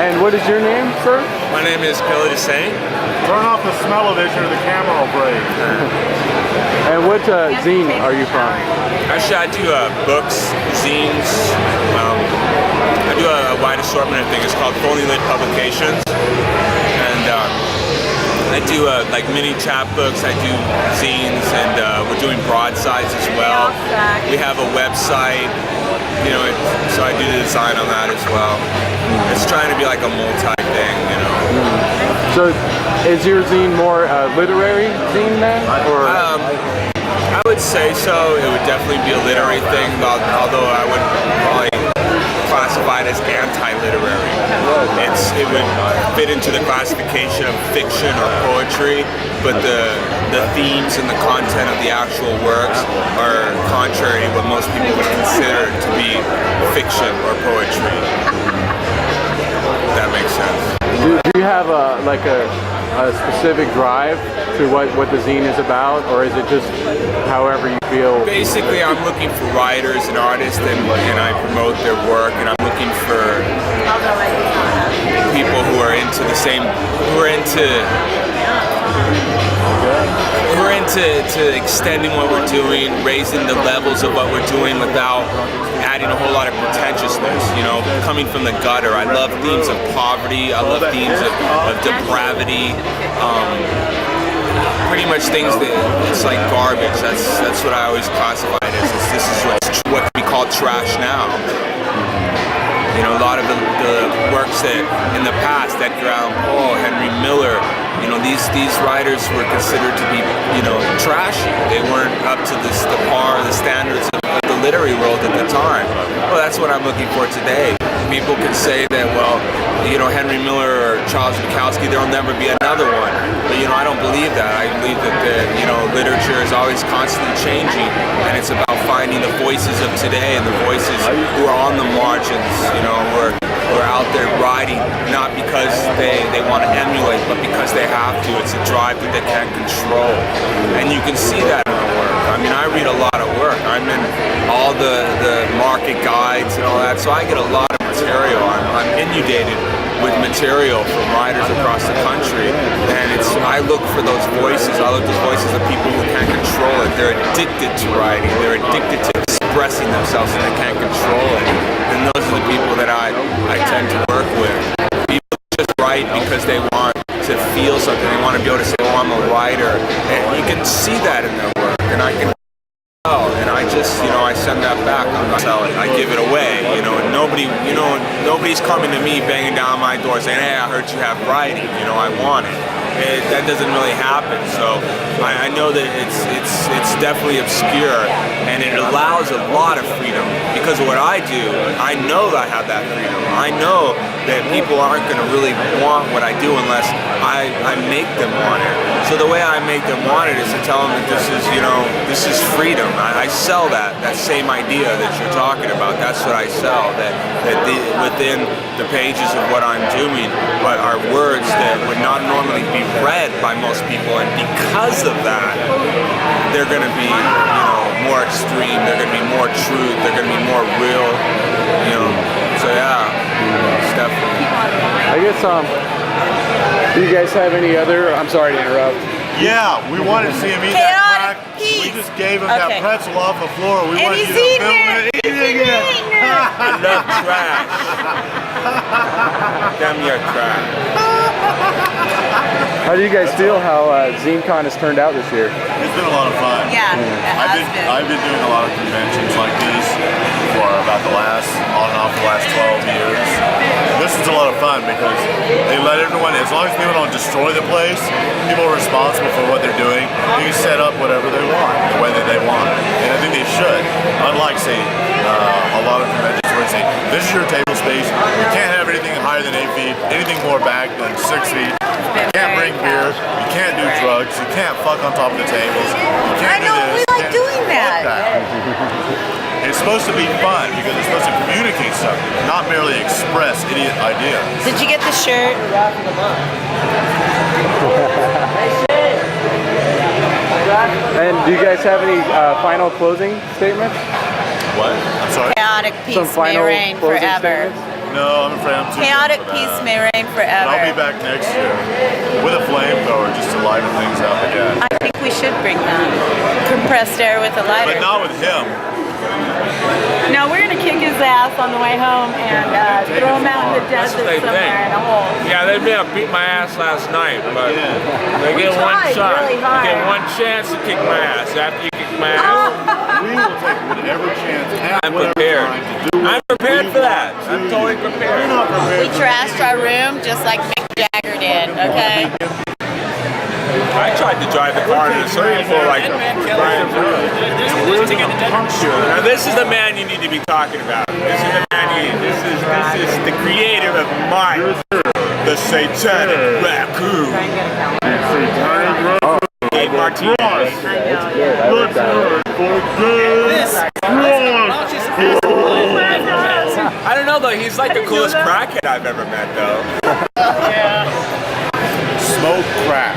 And what is your name, sir? My name is Billy Saint. Turn off the smell-o-vision or the camera will break. And what zine are you from? Actually, I do books, zines. I do a wide assortment of things. It's called Phoney Publications. And I do like mini chapbooks, I do zines, and we're doing broadsides as well. We have a website, you know, so I do the design on that as well. It's trying to be like a multi-thing, you know. So is your zine more literary zine then? Or? I would say so. It would definitely be a literary thing, although I would probably classify it as anti-literary. It would fit into the classification of fiction or poetry, but the themes and the content of the actual works are contrary to what most people would consider to be fiction or poetry. If that makes sense. Do you have a specific drive to what the zine is about, or is it just however you feel? Basically, I'm looking for writers and artists, and I promote their work, and I'm looking for people who are into the same, who are into extending what we're doing, raising the levels of what we're doing without adding a whole lot of pretentiousness, you know, coming from the gutter. I love themes of poverty, I love themes of depravity, pretty much things that it's like garbage. That's what I always classify it as. This is what we call trash now. You know, a lot of the works that in the past, Edgar Allan Poe, Henry Miller, you know, these writers were considered to be, you know, trashy. They weren't up to the par, the standards of the literary world at the time. Well, that's what I'm looking for today. People can say that, well, you know, Henry Miller or Charles Bukowski, there'll never be another one. But, you know, I don't believe that. I believe that, you know, literature is always constantly changing, and it's about finding the voices of today and the voices who are on the margins, you know, who are out there writing, not because they want to emulate, but because they have to. It's a drive that they can't control. And you can see that in the work. I mean, I read a lot of work. I'm in all the market guides and all that, so I get a lot of material. I'm inundated with material from writers across the country, and I look for those voices. I look for those voices of people who can't control it. They're addicted to writing. They're addicted to expressing themselves, and they can't control it. And those are the people that I tend to work with. People just write because they want to feel something. They want to be able to say, "Oh, I'm a writer," and you can see that in their work. And I can. And I just, you know, I send that back. I'm not selling it. I give it away, you know, and nobody's coming to me banging down my door saying, "Hey, I heard you have writing, you know, I want it." That doesn't really happen. So I know that it's definitely obscure, and it allows a lot of freedom because of what I do. I know that I have that freedom. I know that people aren't going to really want what I do unless I make them want it. So the way I make them want it is to tell them that this is, you know, this is freedom. I sell that same idea that you're talking about. That's what I sell. Within the pages of what I'm doing, but are words that would not normally be read by most people, and because of that, they're going to be, you know, more extreme. They're going to be more truth. They're going to be more real. You know. So yeah, it's definitely. I guess do you guys have any other? I'm sorry to interrupt. Yeah, we wanted to see him eat that crack. We just gave him that pretzel off the floor. We wanted you to film it. Eat it again. I love trash. Damn your trash. How do you guys feel how Zinecon has turned out this year? It's been a lot of fun. Yeah, I've been doing a lot of conventions like these for about on and off the last 12 years. This is a lot of fun because they let everyone, as long as people don't destroy the place, people are responsible for what they're doing. They can set up whatever they want, the way that they want. And I think they should. Unlike, say, a lot of conventions where it's saying, this is your table space, you can't have anything higher than 8 feet, anything more back than 6 feet. You can't bring beer, you can't do drugs, you can't fuck on top of the tables, you can't do this. We like doing that. It's supposed to be fun because it's supposed to communicate something, not merely express idiot ideas. Did you get the shirt? And do you guys have any final closing statements? What? I'm sorry? Chaotic Some peace may final reign closing forever. statements? No, I'm afraid I'm too young Chaotic for peace that. may reign But I'll be forever. back next year with a flamethrower just to liven things up again. I think we should bring that. Compressed air with a lighter. But not with him. No, we're gonna kick his ass on the way home and throw him out in the That's what desert they somewhere think. in a hole. Yeah, they may have beat my ass last night, but Yeah. they We get one tried shot. really You hard. get one chance to kick my ass. After you kick my ass, We will take whatever chance, have I'm whatever prepared. time to do I'm prepared for that. I'm totally You're prepared. not prepared. We trashed our room just like Mick Jagger did, okay? I tried to drive the car to the swimming pool like Brian Jones. Now this is the man you need to be talking about. This is the man you need. This is the creator of Mike, the Satanic Raccoon. Dave Martinez. I don't know though. He's like the coolest crackhead I've ever met though. Smoke crack.